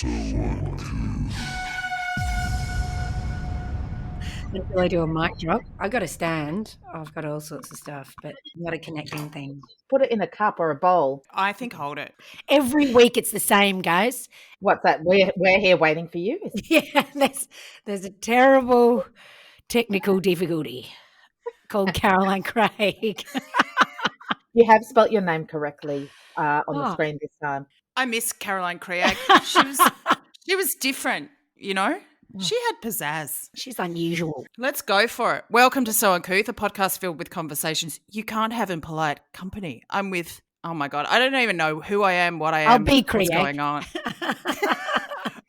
Until I do a mic drop. I've got a stand. I've got all sorts of stuff, but not a connecting thing. Put it in a cup or a bowl. I think hold it. Every week it's the same, guys. What's that? We're here waiting for you. Yeah, there's a terrible technical difficulty called Caroline Craig. You have spelt your name correctly on the screen this time. I miss Caroline Craig. She was different, you know? She had pizzazz. She's unusual. Let's go for it. Welcome to So Uncouth, a podcast filled with conversations you can't have in polite company. I'm with, oh my God, I don't even know who I am, what I am, I'll be Craig. what's going on.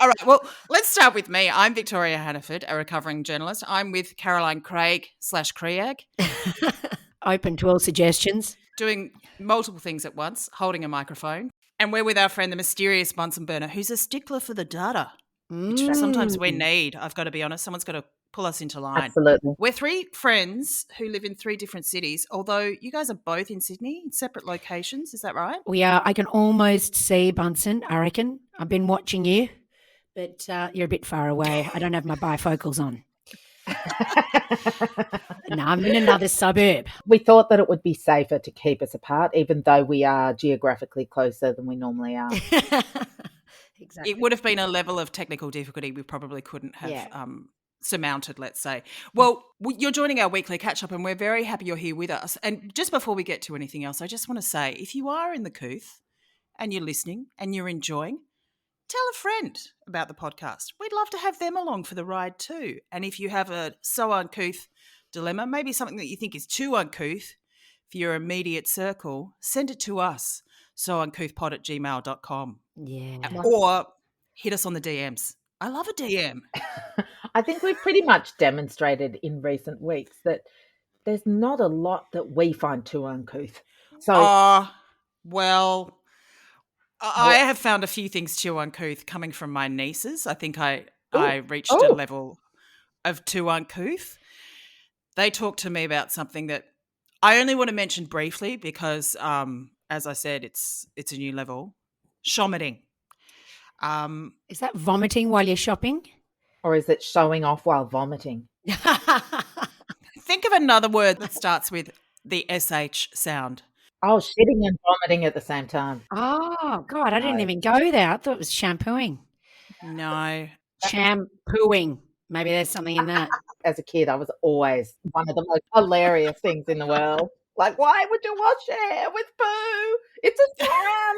All right, well, let's start with me. I'm Victoria Hannaford, a recovering journalist. I'm with Caroline Craig / Creag. Open to all suggestions. Doing multiple things at once, holding a microphone. And we're with our friend, the mysterious Bunsen burner, who's a stickler for the data. Which sometimes we need, I've got to be honest. Someone's got to pull us into line. Absolutely. We're three friends who live in three different cities, although you guys are both in Sydney, in separate locations. Is that right? We are. I can almost see Bunsen, I reckon. I've been watching you, but you're a bit far away. I don't have my bifocals on. No, I'm in another suburb. We thought that it would be safer to keep us apart, even though we are geographically closer than we normally are. Exactly. It would have been a level of technical difficulty we probably couldn't have surmounted, let's say. Well, you're joining our weekly catch-up and we're very happy you're here with us. And just before we get to anything else, I just want to say, if you are in the Couth and you're listening and you're enjoying, tell a friend about the podcast. We'd love to have them along for the ride too. And if you have a So Uncouth dilemma, maybe something that you think is too uncouth for your immediate circle, send it to us, souncouthpod@gmail.com. Yeah. Or hit us on the DMs. I love a DM. I think we've pretty much demonstrated in recent weeks that there's not a lot that we find too uncouth. So, well, I have found a few things too uncouth coming from my nieces. I think I reached a level of too uncouth. They talked to me about something that I only want to mention briefly because, as I said, it's a new level. Shommeting. Is that vomiting while you're shopping? Or is it showing off while vomiting? Think of another word that starts with the SH sound. Oh, shitting and vomiting at the same time. Oh, God, I didn't even go there. I thought it was shampooing. No. Shampooing. Maybe there's something in that. As a kid, I was always one of the most hilarious things in the world. Like, why would you wash your hair with poo? It's a sham.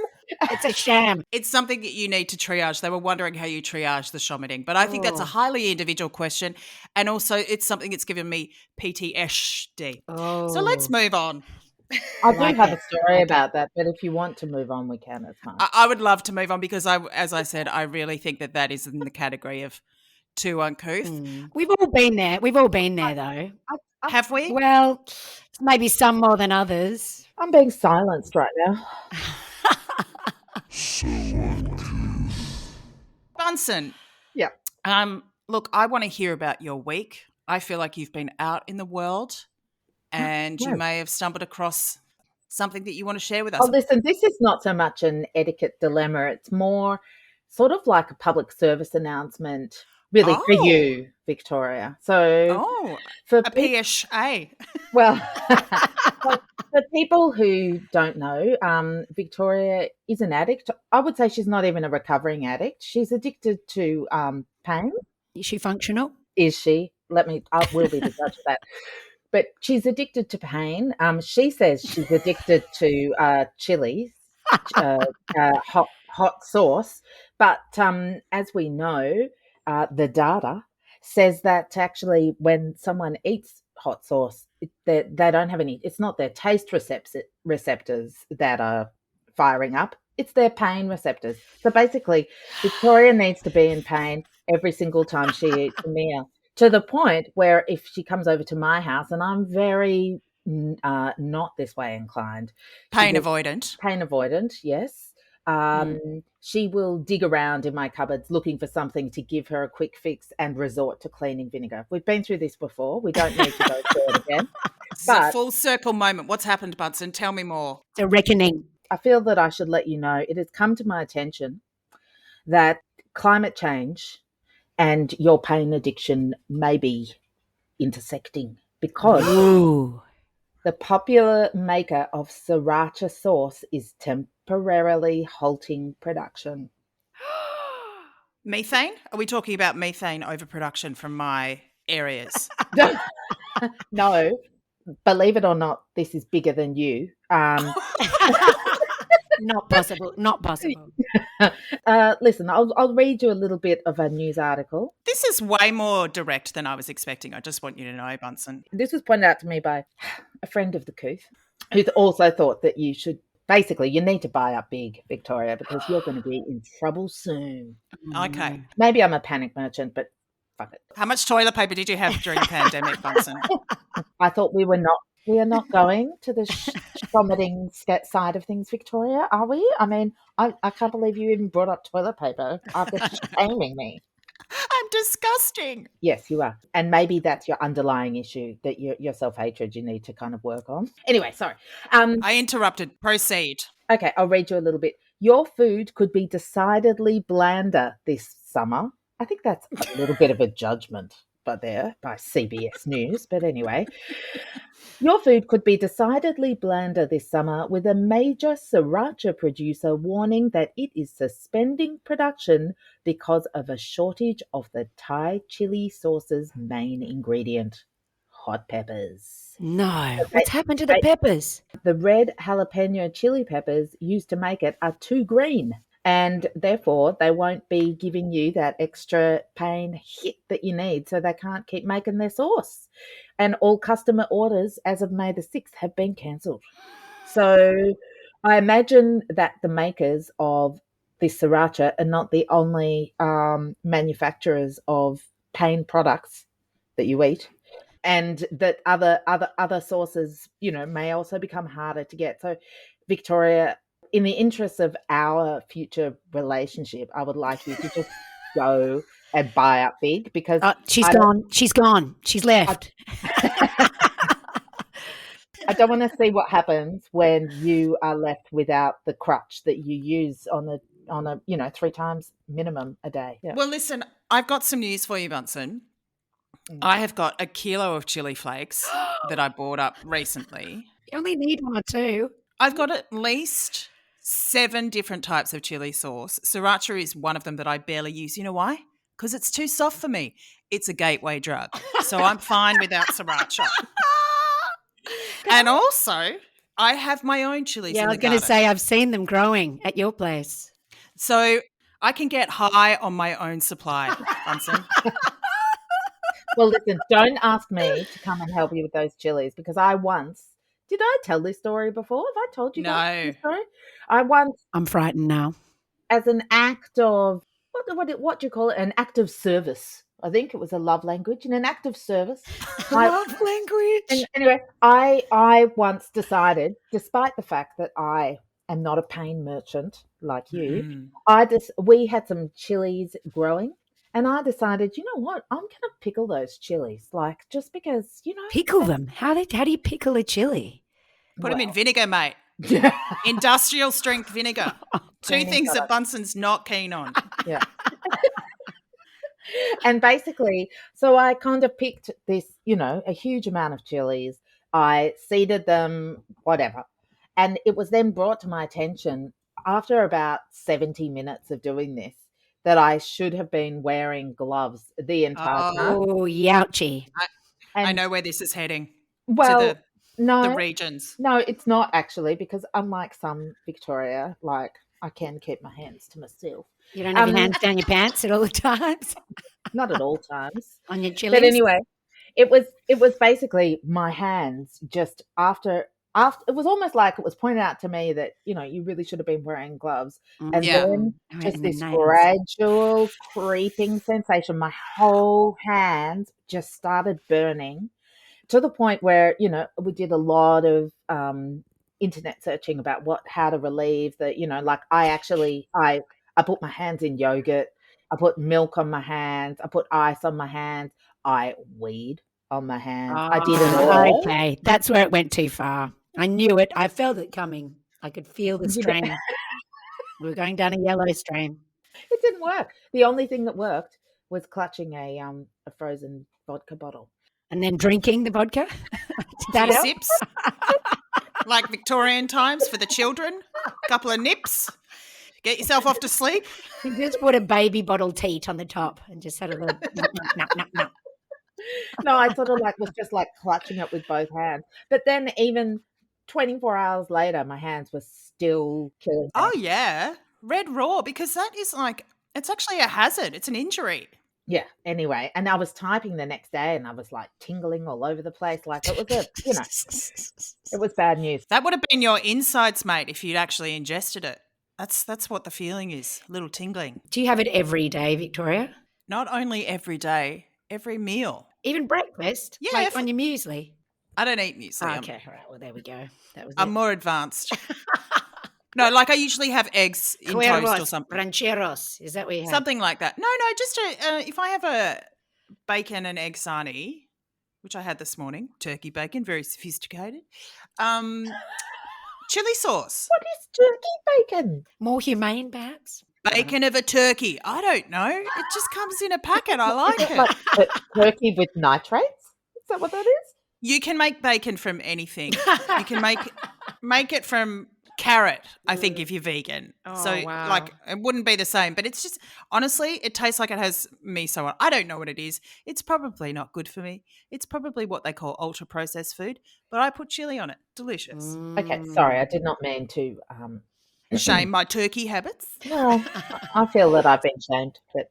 It's a sham. It's something that you need to triage. They were wondering how you triage the shommeting. But I think that's a highly individual question. And also it's something that's given me PTSD. Oh. So let's move on. I do have a story about that, but if you want to move on, we can. It's fine. I would love to move on because, as I said, I really think that is in the category of too uncouth. We've all been there. We've all been there, though. Have we? Well, maybe some more than others. I'm being silenced right now. Bunsen. Yeah. Look, I want to hear about your week. I feel like you've been out in the world and you may have stumbled across something that you want to share with us. Oh, listen, this is not so much an etiquette dilemma. It's more sort of like a public service announcement, really, for you, Victoria. So for a PSA. Well, for people who don't know, Victoria is an addict. I would say she's not even a recovering addict. She's addicted to pain. Is she functional? Is she? I will be the judge of that. But she's addicted to pain. She says she's addicted to chilies, hot sauce. But as we know, the data says that actually when someone eats hot sauce, they don't have any, it's not their taste receptors that are firing up, it's their pain receptors. So basically, Victoria needs to be in pain every single time she eats a meal, to the point where if she comes over to my house, and I'm very not this way inclined. Pain avoidant, yes. She will dig around in my cupboards looking for something to give her a quick fix and resort to cleaning vinegar. We've been through this before. We don't need to go through it again. It's a full circle moment. What's happened, Bunsen? Tell me more. It's a reckoning. I feel that I should let you know it has come to my attention that climate change and your pain addiction may be intersecting because Ooh. the popular maker of sriracha sauce is temporarily halting production. Methane? Are we talking about methane overproduction from my areas? No, believe it or not, this is bigger than you. Not possible. Not possible. Listen, I'll read you a little bit of a news article. This is way more direct than I was expecting. I just want you to know, Bunsen. This was pointed out to me by a friend of the Couth, who also thought that you should, basically, you need to buy up big, Victoria, because you're going to be in trouble soon. Okay. Maybe I'm a panic merchant, but fuck it. How much toilet paper did you have during the pandemic, Bunsen? I thought we are not going to the vomiting side of things, Victoria, are we? I mean, I can't believe you even brought up toilet paper after shaming me. I'm disgusting. Yes, you are. And maybe that's your underlying issue, that your self-hatred you need to kind of work on. Anyway, sorry. I interrupted. Proceed. Okay, I'll read you a little bit. Your food could be decidedly blander this summer. I think that's a little bit of a judgment by CBS News. But anyway, your food could be decidedly blander this summer, with a major sriracha producer warning that it is suspending production because of a shortage of the Thai chili sauce's main ingredient, hot peppers. No. What's happened to the peppers? The red jalapeno chili peppers used to make it are too green, and therefore they won't be giving you that extra pain hit that you need, so they can't keep making their sauce. And all customer orders as of May the 6th have been cancelled. So I imagine that the makers of this sriracha are not the only manufacturers of pain products that you eat, and that other sources, may also become harder to get. So, Victoria, in the interest of our future relationship, I would like you to just go and buy up big, because she's gone. She's gone. She's left. I don't want to see what happens when you are left without the crutch that you use on a 3 times minimum a day. Yeah. Well, listen, I've got some news for you, Bunsen. I have got a kilo of chili flakes that I bought up recently. You only need 1 or 2. I've got at least 7 different types of chili sauce. Sriracha is one of them that I barely use. You know why? Because it's too soft for me. It's a gateway drug. So I'm fine without sriracha. And also, I have my own chilies. Yeah, I was going to say, I've seen them growing at your place. So I can get high on my own supply, Bunsen. Well, listen, don't ask me to come and help you with those chilies, because did I tell this story before? Have I told you guys this story? I'm frightened now. As an act of, what do you call it? An act of service. I think it was a love language, and an act of service. Love language. And anyway, I once decided, despite the fact that I am not a pain merchant like you, we had some chilies growing, and I decided, you know what, I'm going to pickle those chilies, just because, Pickle them? How do you pickle a chili? Put them in vinegar, mate. Industrial strength vinegar. 2 things that Bunsen's not keen on. Yeah. And basically, so I kind of picked this, a huge amount of chilies. I seeded them, whatever. And it was then brought to my attention after about 70 minutes of doing this that I should have been wearing gloves the entire time. Oh, youchie. I know where this is heading. Well, to the regions. No, it's not actually, because unlike some, Victoria, I can keep my hands to myself. You don't have your hands down your pants at all times? Not at all times. On your chilies? But anyway, it was basically my hands just after it was almost like it was pointed out to me that, you really should have been wearing gloves. And then just this gradual creeping sensation, my whole hands just started burning, to the point where, we did a lot of internet searching about how to relieve the, I put my hands in yogurt, I put milk on my hands, I put ice on my hands, I weed on my hands. I did it all. Okay, that's where it went too far. I knew it. I felt it coming. I could feel the stream. We were going down a yellow stream. It didn't work. The only thing that worked was clutching a frozen vodka bottle. And then drinking the vodka. Did that Few help? sips, like Victorian times for the children. A couple of nips. Get yourself off to sleep. You just put a baby bottle teat on the top and just had a little no. No, I sort of was just clutching it with both hands. But then even 24 hours later, my hands were still killing me. Oh, yeah. Red raw, because that is it's actually a hazard. It's an injury. Yeah. Anyway, and I was typing the next day and I was tingling all over the place. It was it was bad news. That would have been your insides, mate, if you'd actually ingested it. That's what the feeling is, a little tingling. Do you have it every day, Victoria? Not only every day, every meal. Even breakfast? Yeah. On your muesli? I don't eat muesli. Okay, all right. Well, there we go. That was I'm more advanced. No, I usually have eggs in toast or something. Rancheros, is that what you have? Something like that. No, just if I have a bacon and egg sarnie, which I had this morning, turkey bacon, very sophisticated. Chili sauce. What is turkey bacon? More humane, perhaps? Bacon of a turkey. I don't know. It just comes in a packet. I like it. Turkey with nitrates? Is that what that is? You can make bacon from anything. You can make it from carrot, I think, if you're vegan. Oh, so wow. it wouldn't be the same, but it's just, honestly, it tastes like it has miso on it. I don't know what it is. It's probably not good for me. It's probably what they call ultra processed food, but I put chili on it. Delicious. Okay, sorry, I did not mean to Shame my turkey habits. Well, I feel that I've been shamed, but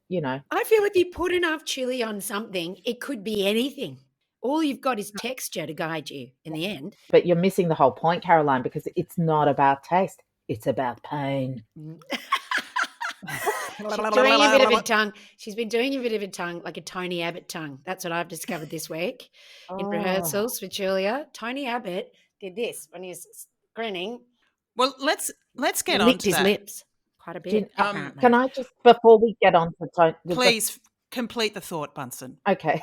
I feel if you put enough chili on something, it could be anything. All you've got is texture to guide you in the end. But you're missing the whole point, Caroline, because it's not about taste. It's about pain. She's doing a bit of a tongue. She's been doing a bit of a tongue, like a Tony Abbott tongue. That's what I've discovered this week in rehearsals for Julia. Tony Abbott did this when he was grinning. Well, let's get he on licked to his that. lips quite a bit. Can I just, before we get on to Tony... Please complete the thought, Bunsen. Okay.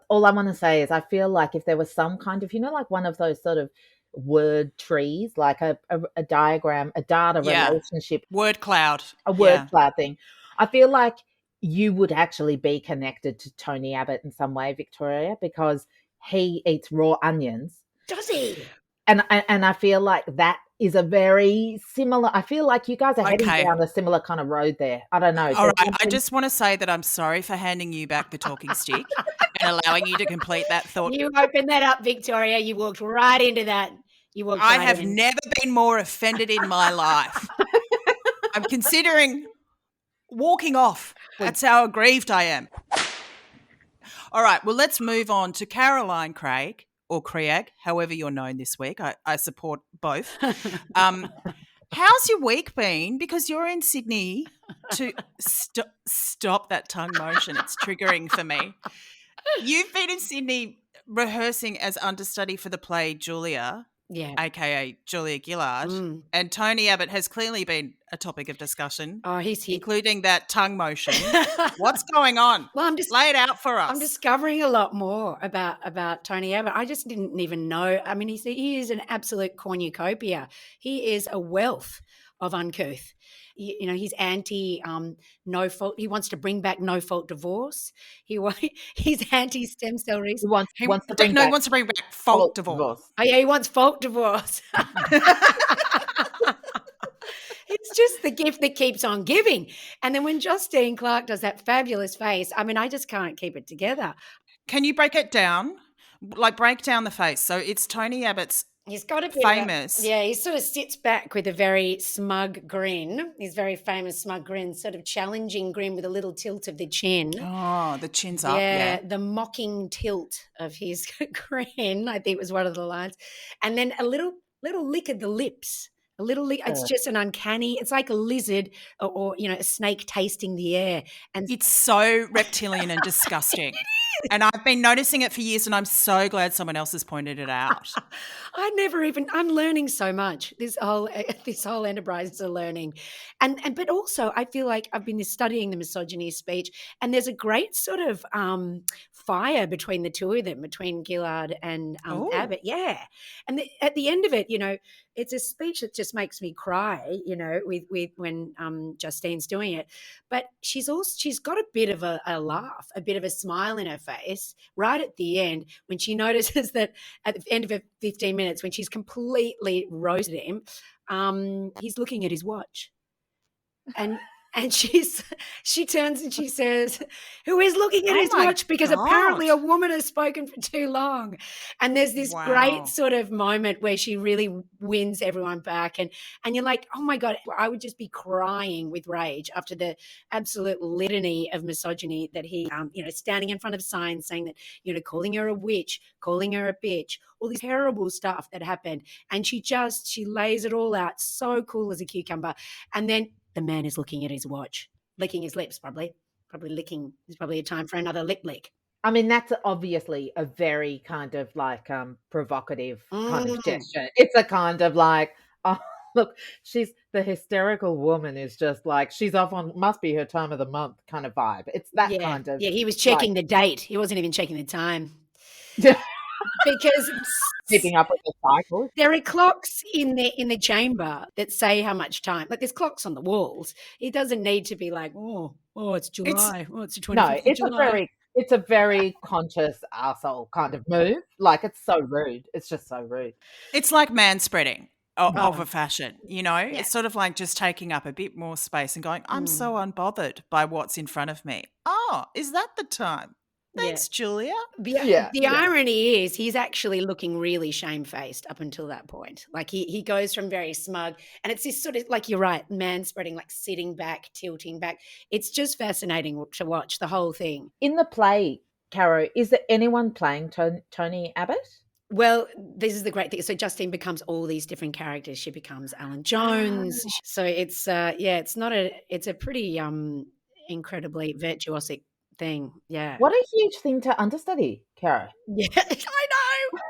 All I want to say is I feel like if there was some kind of, one of those sort of word trees, like a diagram, a data relationship. Word cloud. A word cloud thing. I feel like you would actually be connected to Tony Abbott in some way, Victoria, because he eats raw onions. Does he? And I feel like that is a very similar, I feel like you guys are heading down a similar kind of road there. I don't know. All right, I just want to say that I'm sorry for handing you back the talking stick and allowing you to complete that thought. You opened that up, Victoria. You walked right into that. I have never been more offended in my life. I'm considering walking off. That's how aggrieved I am. All right, well, let's move on to Caroline Craig, or Creag, however you're known this week. I support both. How's your week been? Because you're in Sydney to stop that tongue motion. It's triggering for me. You've been in Sydney rehearsing as understudy for the play Julia, aka Julia Gillard, and Tony Abbott has clearly been a topic of discussion. Oh, he's here, including that tongue motion. What's going on? Well, lay it out for us. I'm discovering a lot more about Tony Abbott. I just didn't even know. I mean, he is an absolute cornucopia. He is a wealth of uncouth. He's anti no fault. He wants to bring back no fault divorce. He's anti stem cell research. He wants to bring back fault divorce. Oh yeah, he wants fault divorce. It's just the gift that keeps on giving. And then when Justine Clark does that fabulous face, I mean, I just can't keep it together. Can you break it down? Break down the face. So it's Tony Abbott's. He's got a bit famous. He sort of sits back with a very smug grin. His very famous smug grin, sort of challenging grin with a little tilt of the chin. Oh, the chin's up. Yeah, the mocking tilt of his grin, I think was one of the lines. And then a little lick of the lips. A little lick. It's just an uncanny. It's like a lizard or a snake tasting the air. And it's so reptilian and disgusting. It And I've been noticing it for years, and I'm so glad someone else has pointed it out. I'm learning so much. This whole enterprise is a learning. But also I feel like I've been studying the misogyny speech, and there's a great sort of fire between the two of them, between Gillard and Abbott. Yeah. And at the end of it, it's a speech that just makes me cry, with when Justine's doing it. But she's got a bit of a laugh, a bit of a smile in her face right at the end when she notices that at the end of 15 minutes, when she's completely roasted him, he's looking at his watch. And she turns and she says, who is looking at his watch? Because apparently a woman has spoken for too long. And there's this great sort of moment where she really wins everyone back. And you're like, oh my God, I would just be crying with rage after the absolute litany of misogyny that he, standing in front of signs saying that, calling her a witch, calling her a bitch, all this terrible stuff that happened. And she lays it all out so cool as a cucumber. And then the man is looking at his watch, licking his lips, probably licking. There's probably a time for another lip lick. I mean, that's obviously a very kind of like provocative kind of gesture. It's a kind of like, oh, look, she's the hysterical woman is just like, she's off on, must be her time of the month kind of vibe. It's that kind of. Yeah, he was checking the date. He wasn't even checking the time. Because keeping up with the cycle. There are clocks in the chamber that say how much time. Like there's clocks on the walls. It doesn't need to be like, oh, it's July. It's the 25th No, it's of July. It's a very conscious arsehole kind of move. Like it's so rude. It's just so rude. It's like manspreading of a fashion, It's sort of like just taking up a bit more space and going, I'm so unbothered by what's in front of me. Oh, is that the time? Thanks, Julia. The irony is he's actually looking really shamefaced up until that point. Like he goes from very smug, and it's this sort of, like you're right, manspreading, like sitting back, tilting back. It's just fascinating to watch the whole thing. In the play, Caro, is there anyone playing Tony Abbott? Well, this is the great thing. So Justine becomes all these different characters. She becomes Alan Jones. So it's it's a pretty incredibly virtuosic thing. Yeah. What a huge thing to understudy, Caro. Yeah, I know.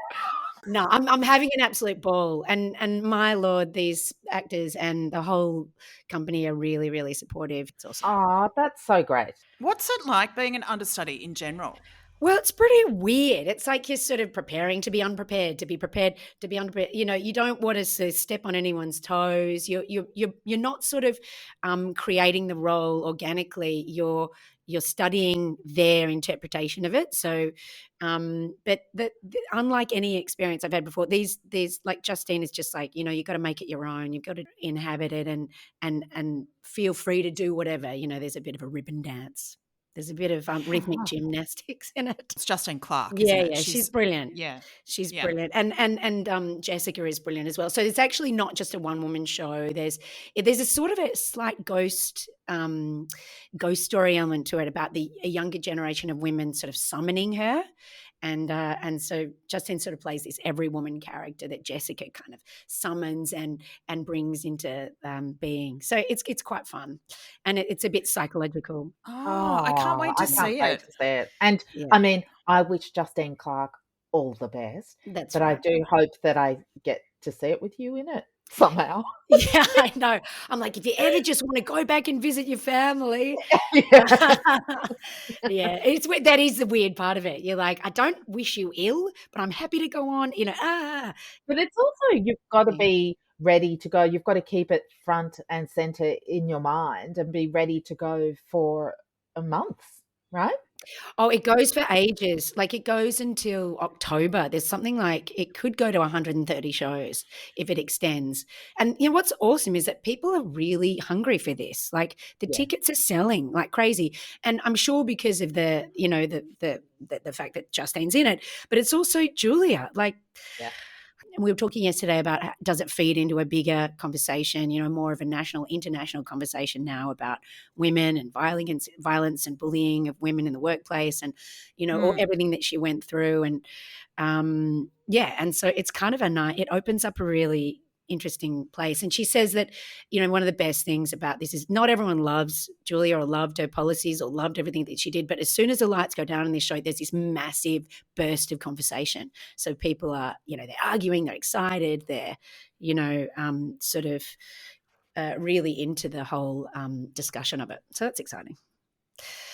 No, I'm having an absolute ball, and my Lord, these actors and the whole company are really, really supportive. It's awesome. Oh, that's so great. What's it like being an understudy in general? Well, it's pretty weird. It's like you're sort of preparing to be unprepared, to be prepared to be unprepared. You don't want to step on anyone's toes. You're not sort of creating the role organically. You're studying their interpretation of it. So, but unlike any experience I've had before, these like Justine is just like, you got to make it your own. You've got to inhabit it and feel free to do whatever. There's a bit of a ribbon dance. There's a bit of rhythmic gymnastics in it. It's Justine Clark, isn't it? Yeah, she's brilliant. Yeah. She's brilliant. And Jessica is brilliant as well. So it's actually not just a one-woman show. There's a sort of a slight ghost story element to it about a younger generation of women sort of summoning her. And so Justine sort of plays this every woman character that Jessica kind of summons and brings into being. So it's quite fun, and it's a bit psychological. Oh, I can't wait to see it. And I mean, I wish Justine Clark all the best. But right. I do hope that I get to see it with you in it somehow. Yeah, I know. I'm like, if you ever just want to go back and visit your family. Yeah, that is the weird part of it. You're like, I don't wish you ill, but I'm happy to go on, But it's also, you've got to be ready to go. You've got to keep it front and center in your mind and be ready to go for a month, right? Oh, it goes for ages. Like it goes until October. There's something like it could go to 130 shows if it extends. And what's awesome is that people are really hungry for this. Like the tickets are selling like crazy. And I'm sure because of the fact that Justine's in it, but it's also Julia. Like we were talking yesterday about does it feed into a bigger conversation, more of a national, international conversation now about women and violence and bullying of women in the workplace and, everything that she went through. And, and so it's kind of it opens up a really interesting place. And she says that, one of the best things about this is not everyone loves Julia or loved her policies or loved everything that she did. But as soon as the lights go down in this show, there's this massive burst of conversation. So people are, they're arguing, they're excited, they're, sort of really into the whole discussion of it. So that's exciting.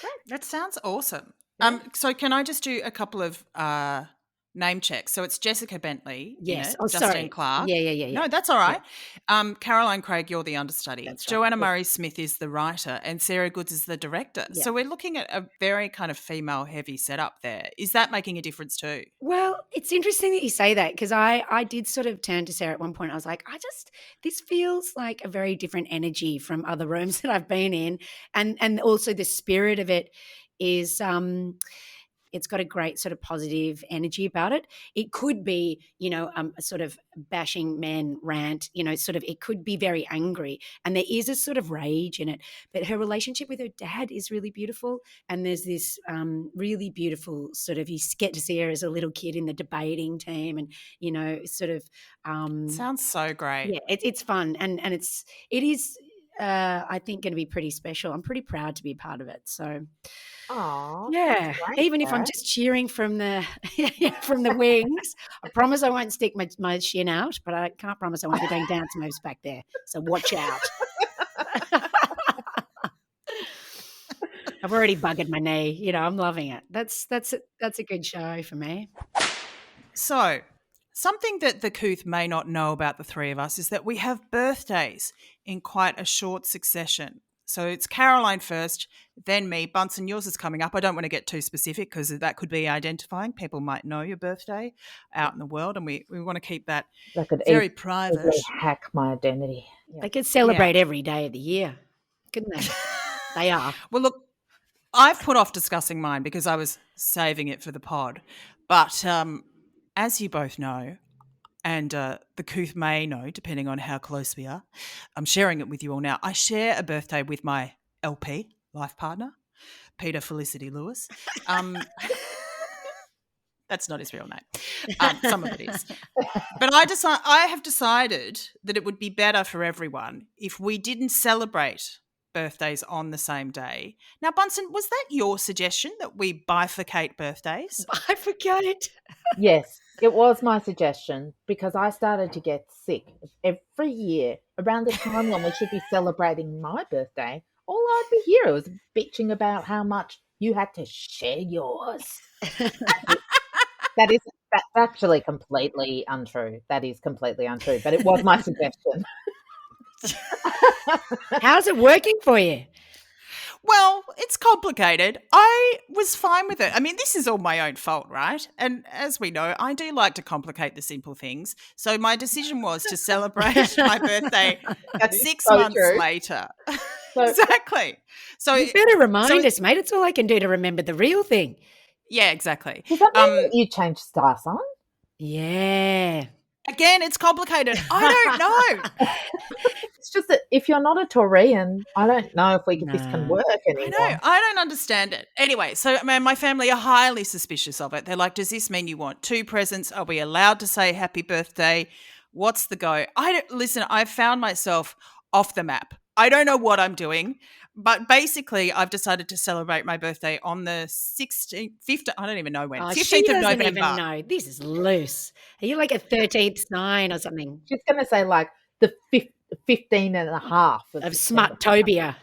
Great. That sounds awesome. Yeah. So can I just do a couple of name checks? So it's Jessica Bentley. Yes. Justine sorry. Clark. Yeah. No, that's all right. Yeah. Caroline Craig, you're the understudy. That's right. Joanna Murray Smith is the writer and Sarah Goods is the director. Yeah. So we're looking at a very kind of female heavy setup there. Is that making a difference too? Well, it's interesting that you say that because I did sort of turn to Sarah at one point. I was like, this feels like a very different energy from other rooms that I've been in. And also the spirit of it is it's got a great sort of positive energy about it. It could be, a sort of bashing men rant, sort of, it could be very angry and there is a sort of rage in it, but her relationship with her dad is really beautiful. And there's this really beautiful sort of, you get to see her as a little kid in the debating team and, sort of. Sounds so great. Yeah, it's fun. And it is, I think, going to be pretty special. I'm pretty proud to be a part of it. So, yeah, even if I'm just cheering from the from the wings, I promise I won't stick my shin out, but I can't promise I won't be doing dance moves back there. So watch out. I've already buggered my knee. I'm loving it. That's a good show for me. So, something that the Couth may not know about the three of us is that we have birthdays in quite a short succession. So it's Caroline first, then me. Bunsen, yours is coming up. I don't want to get too specific because that could be identifying. People might know your birthday out in the world and we want to keep that very private. Hack my identity. They could celebrate every day of the year, couldn't they? They are. Well, look, I've put off discussing mine because I was saving it for the pod. But as you both know, and the Couth may know, depending on how close we are, I'm sharing it with you all now. I share a birthday with my LP, life partner, Peter Felicity Lewis. That's not his real name. Some of it is. But I have decided that it would be better for everyone if we didn't celebrate birthdays on the same day. Now, Bunsen, was that your suggestion that we bifurcate birthdays? Bifurcate? Yes, it was my suggestion because I started to get sick every year around the time when we should be celebrating my birthday. All I'd be here was bitching about how much you had to share yours. That's actually completely untrue. That is completely untrue, but it was my suggestion. How's it working for you? Well, it's complicated. I was fine with it. I mean, this is all my own fault, right? And as we know, I do like to complicate the simple things. So my decision was to celebrate my birthday 6 months later. Exactly. So you better remind us, mate. It's all I can do to remember the real thing. Yeah, exactly. Does that mean you changed star sign? Yeah. Again, it's complicated. I don't know. It's just that if you're not a Taurian, I don't know if this can work anymore. I don't understand it. Anyway, so my family are highly suspicious of it. They're like, does this mean you want 2 presents? Are we allowed to say happy birthday? What's the go? Listen, I've found myself off the map. I don't know what I'm doing. But basically, I've decided to celebrate my birthday on the 16th, 15th, I don't even know when, 15th of November. Even know. This is loose. Are you like a 13th sign or something? She's going to say like the 15 and a half. Of Smutopia.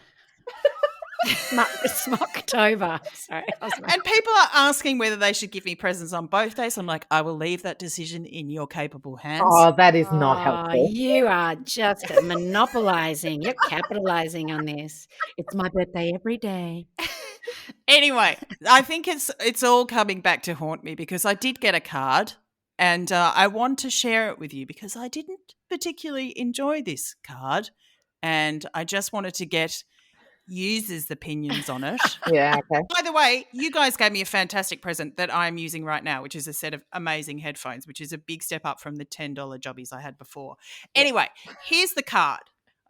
Smoktober. Sorry. And people are asking whether they should give me presents on both days. I'm like, I will leave that decision in your capable hands. Oh, that is not helpful. You are just monopolizing. You're capitalizing on this. It's my birthday every day. Anyway, I think it's all coming back to haunt me because I did get a card and I want to share it with you because I didn't particularly enjoy this card and I just wanted to get users' opinions on it. Yeah, okay. By the way, you guys gave me a fantastic present that I'm using right now, which is a set of amazing headphones, which is a big step up from the $10 jobbies I had before. Anyway, here's the card.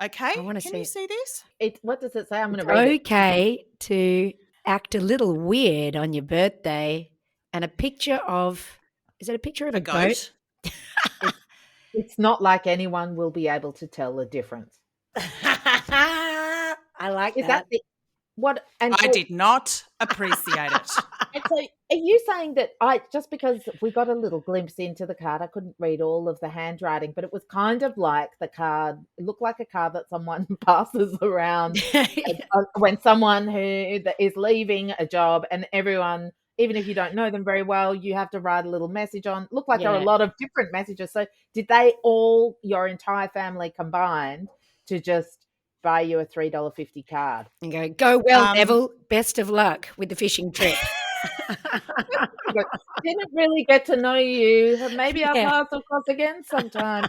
Okay? I want to Can see you see this? What does it say? I'm going to read it. Okay to act a little weird on your birthday and a picture of, is it a picture of a goat? It's not like anyone will be able to tell the difference. I like Is that. that the what? And I so, did not appreciate it. and so, are you saying that just because we got a little glimpse into the card, I couldn't read all of the handwriting, but it was kind of like the card. It looked like a card that someone passes around when someone who is leaving a job, and everyone, even if you don't know them very well, you have to write a little message on. Looked like there were a lot of different messages. So, did they all, your entire family combined, to just buy you a $3.50 card? And go well, Neville. Best of luck with the fishing trip. Didn't really get to know you. Maybe our paths will cross again sometime.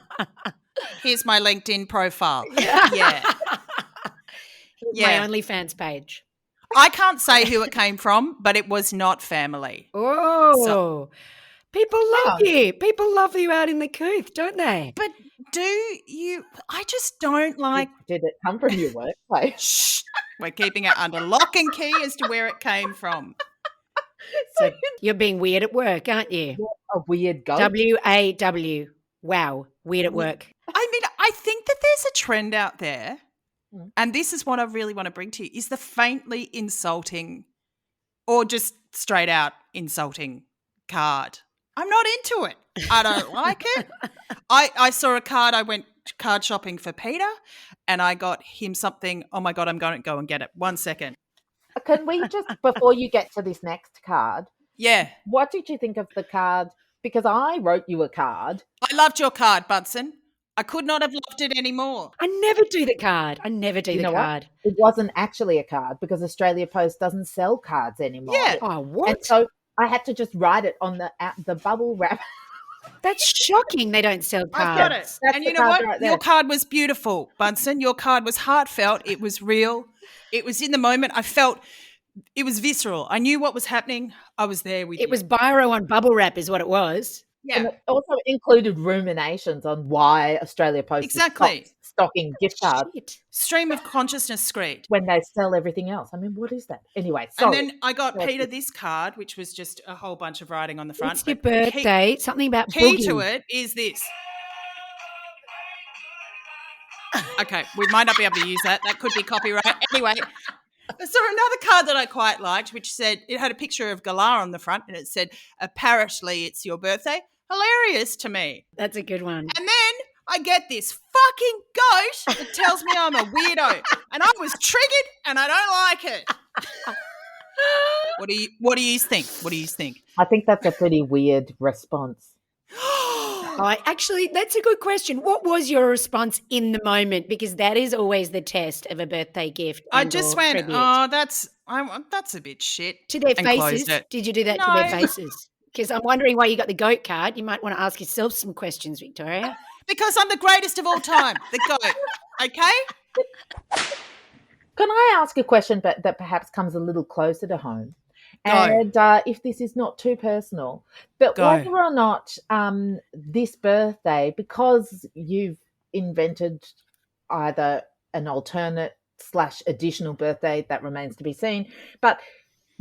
Here's my LinkedIn profile. Yeah. My OnlyFans page. I can't say who it came from, but it was not family. Oh, people love you. People love you out in the couth, don't they? But do you? I just don't like. Did it come from your workplace? Shh. We're keeping it under lock and key as to where it came from. So you're being weird at work, aren't you? A weird goat. WAW. Wow. Weird at work. I mean, I think that there's a trend out there, and this is what I really want to bring to you, is the faintly insulting or just straight out insulting card. I'm not into it. I don't like it. I saw a card. I went card shopping for Peter and I got him something. Oh, my God, I'm going to go and get it. 1 second. Can we just, before you get to this next card, what did you think of the card? Because I wrote you a card. I loved your card, Bunsen. I could not have loved it anymore. I never do the card. I never do the card. What? It wasn't actually a card because Australia Post doesn't sell cards anymore. Yeah. Oh, what? And so I had to just write it on the bubble wrap. That's shocking they don't sell cards. I've got it. And you know what? Right, your card was beautiful, Bunsen. Your card was heartfelt. It was real. It was in the moment. I felt it was visceral. I knew what was happening. I was there with you. It was biro on bubble wrap is what it was. Yeah. And it also included ruminations on why Australia Post is stocking gift cards. Stream of consciousness screed. When they sell everything else. I mean, what is that? Anyway, sorry. And then I got Peter this card, which was just a whole bunch of writing on the front. It's your birthday. Something about key boogie. to it is this. Okay, we might not be able to use that. That could be copyright. Anyway, I saw another card that I quite liked, which said, it had a picture of Galar on the front, and it said, apparently it's your birthday. Hilarious to me. That's a good one. And then I get this fucking goat that tells me I'm a weirdo, and I was triggered, and I don't like it. What do you think? What do you think? I think that's a pretty weird response. Actually, that's a good question. What was your response in the moment? Because that is always the test of a birthday gift. I just went, tribute. Oh, that's a bit shit. To their faces? Did you do that to their faces? Because I'm wondering why you got the goat card. You might want to ask yourself some questions, Victoria. Because I'm the greatest of all time, the goat. Okay? Can I ask a question that perhaps comes a little closer to home? And if this is not too personal, but whether or not this birthday, because you've invented either an alternate / additional birthday, that remains to be seen, but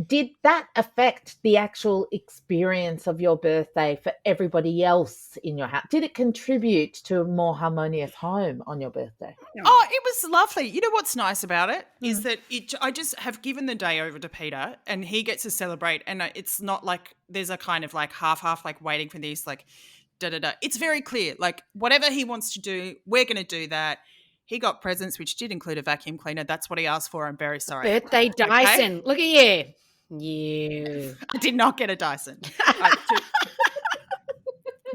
did that affect the actual experience of your birthday for everybody else in your house? Did it contribute to a more harmonious home on your birthday? Oh, it was lovely. You know what's nice about it is that I just have given the day over to Peter and he gets to celebrate, and it's not like there's a kind of like half like waiting for these like da-da-da. It's very clear. Like whatever he wants to do, we're going to do that. He got presents, which did include a vacuum cleaner. That's what he asked for. I'm very sorry. Birthday Dyson. Okay? Look at you. You. I did not get a Dyson.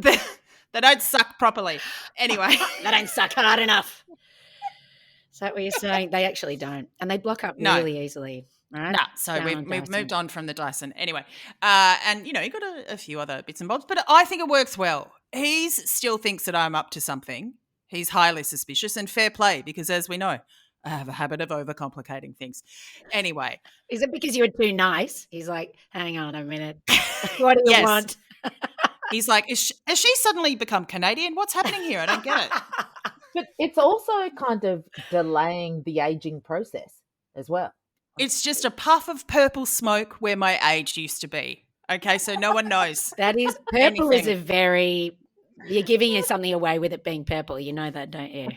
They don't suck properly. Anyway. They don't suck hard enough. Is that what you're saying? They actually don't. And they block up really easily. Right? No, so we've moved on from the Dyson. Anyway, and, you know, you got a few other bits and bobs, but I think it works well. He still thinks that I'm up to something. He's highly suspicious, and fair play, because as we know, I have a habit of overcomplicating things. Anyway. Is it because you were too nice? He's like, hang on a minute. What do you want? He's like, has she suddenly become Canadian? What's happening here? I don't get it. But it's also kind of delaying the aging process as well. It's just a puff of purple smoke where my age used to be. Okay, so no one knows. That is, purple is a very You're giving you something away with it being purple. You know that, don't you?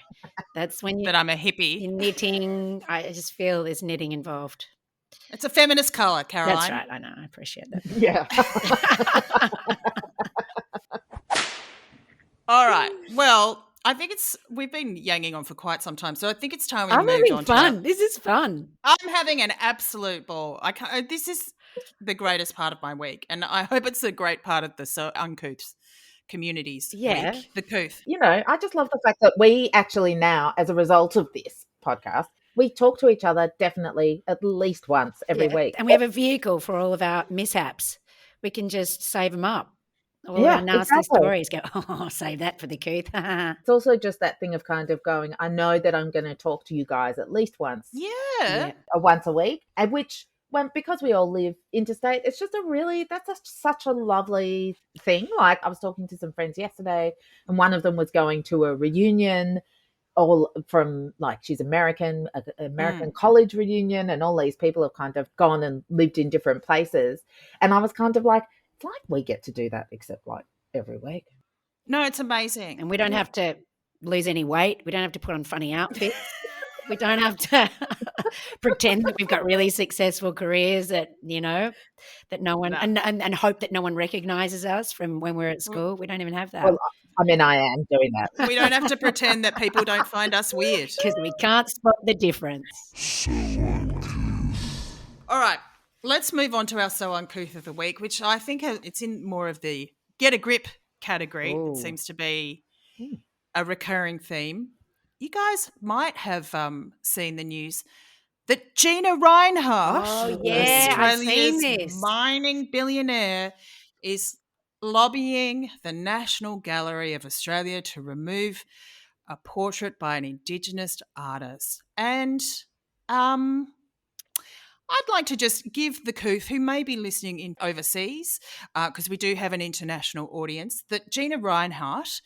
That's when that I'm a hippie. You're knitting. I just feel there's knitting involved. It's a feminist colour, Caroline. That's right. I know. I appreciate that. Yeah. All right. Well, I think we've been yanging on for quite some time, so I think it's time we I'm moved having on. fun. This is fun. I'm having an absolute ball. This is the greatest part of my week, and I hope it's a great part of the Uncouth community's week. The Couth. You know, I just love the fact that we actually now, as a result of this podcast, we talk to each other definitely at least once every week. And we have a vehicle for all of our mishaps. We can just save them up. All our nasty stories go, save that for the Couth. It's also just that thing of kind of going, I know that I'm going to talk to you guys at least once. Yeah. Once a week, at which, because we all live interstate, it's just such a lovely thing. Like, I was talking to some friends yesterday, and one of them was going to a reunion, all from, like, she's American college reunion, and all these people have kind of gone and lived in different places. And I was kind of like, it's like we get to do that, except like every week. No, it's amazing. And we don't have to lose any weight. We don't have to put on funny outfits. We don't have to pretend that we've got really successful careers that, you know, that no one and hope that no one recognizes us from when we're at school. We don't even have that. Well, I mean, I am doing that. We don't have to pretend that people don't find us weird. Because we can't spot the difference. All right. Let's move on to our So Uncouth of the Week, which I think it's in more of the get a grip category. Ooh. It seems to be a recurring theme. You guys might have seen the news that Gina Reinhardt, Australia's mining billionaire, is lobbying the National Gallery of Australia to remove a portrait by an Indigenous artist. And I'd like to just give the Couth, who may be listening in overseas, because we do have an international audience, that Gina Reinhardt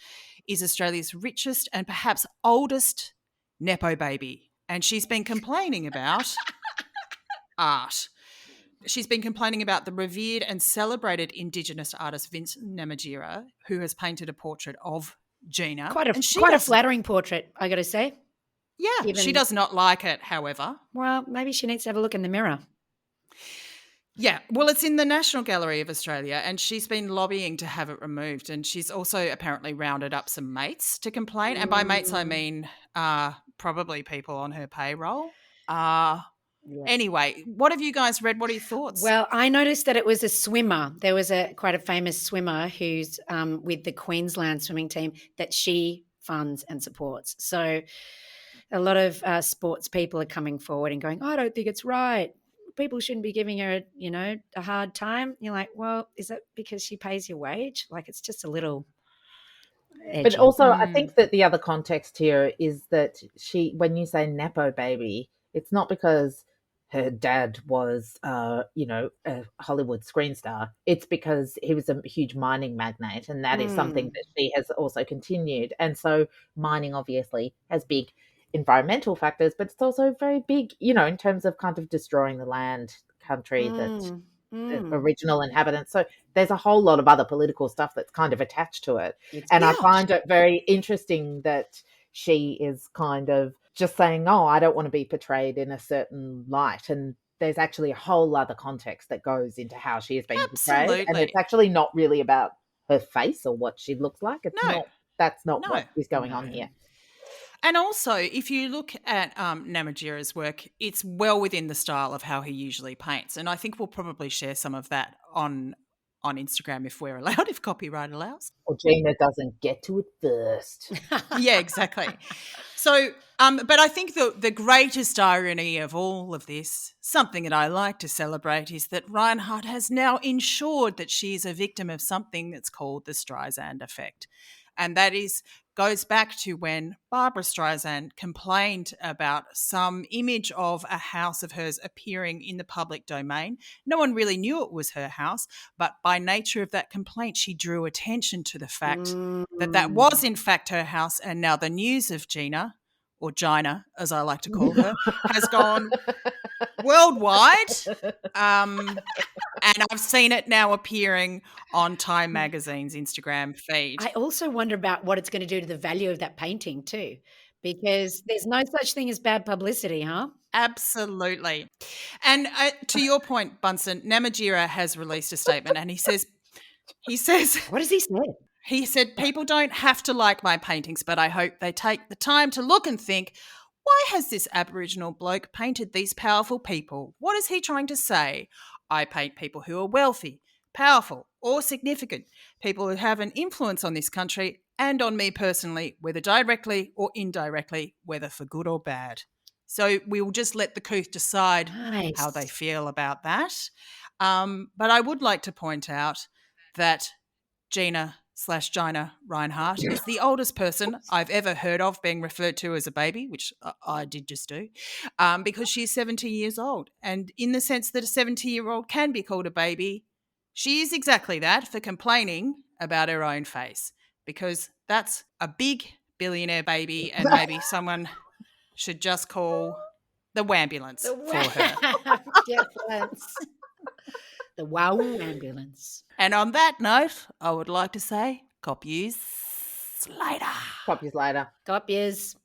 is Australia's richest and perhaps oldest Nepo baby. And she's been complaining about art. She's been complaining about the revered and celebrated Indigenous artist Vincent Namatjira, who has painted a portrait of Gina. Quite a flattering portrait, I got to say. Yeah, she does not like it, however. Well, maybe she needs to have a look in the mirror. Yeah, well, it's in the National Gallery of Australia, and she's been lobbying to have it removed, and she's also apparently rounded up some mates to complain, and by mates I mean probably people on her payroll. Anyway, what have you guys read? What are your thoughts? Well, I noticed that it was a swimmer. There was quite a famous swimmer who's with the Queensland swimming team that she funds and supports. So a lot of sports people are coming forward and going, I don't think it's right. People shouldn't be giving her, a hard time. You're like, well, is that because she pays your wage? Like, it's just a little edgy. But also, I think that the other context here is that when you say Nepo baby, it's not because her dad was, a Hollywood screen star. It's because he was a huge mining magnate, and that is something that she has also continued. And so mining obviously has big environmental factors, but it's also very big, in terms of kind of destroying the land, country, the original inhabitants. So there's a whole lot of other political stuff that's kind of attached to it. I find it very interesting that she is kind of just saying, I don't want to be portrayed in a certain light. And there's actually a whole other context that goes into how she is being portrayed. And it's actually not really about her face or what she looks like. That's not what is going on here. And also, if you look at Namatjira's work, it's well within the style of how he usually paints. And I think we'll probably share some of that on Instagram if we're allowed, if copyright allows. Or Gina doesn't get to it first. Yeah, exactly. So, but I think the greatest irony of all of this, something that I like to celebrate, is that Reinhardt has now ensured that she is a victim of something that's called the Streisand effect. And that goes back to when Barbra Streisand complained about some image of a house of hers appearing in the public domain. No one really knew it was her house, but by nature of that complaint, she drew attention to the fact that was in fact her house. And now the news of Gina, or Gina, as I like to call her, has gone worldwide. And I've seen it now appearing on Time Magazine's Instagram feed. I also wonder about what it's going to do to the value of that painting too, because there's no such thing as bad publicity, huh? Absolutely. And to your point, Bunsen, Namatjira has released a statement and he says, what does he say? He said, people don't have to like my paintings, but I hope they take the time to look and think, why has this Aboriginal bloke painted these powerful people? What is he trying to say? I paint people who are wealthy, powerful, or significant, people who have an influence on this country and on me personally, whether directly or indirectly, whether for good or bad. So we will just let the Couth decide how they feel about that. But I would like to point out that Gina Reinhardt is the oldest person I've ever heard of being referred to as a baby, which I did just do, because she's 70 years old. And in the sense that a 70-year-old can be called a baby, she is exactly that for complaining about her own face, because that's a big billionaire baby and maybe someone should just call the wambulance for her. The wow ambulance. And on that note, I would like to say, cop yous later. Cop yous later. Cop yous.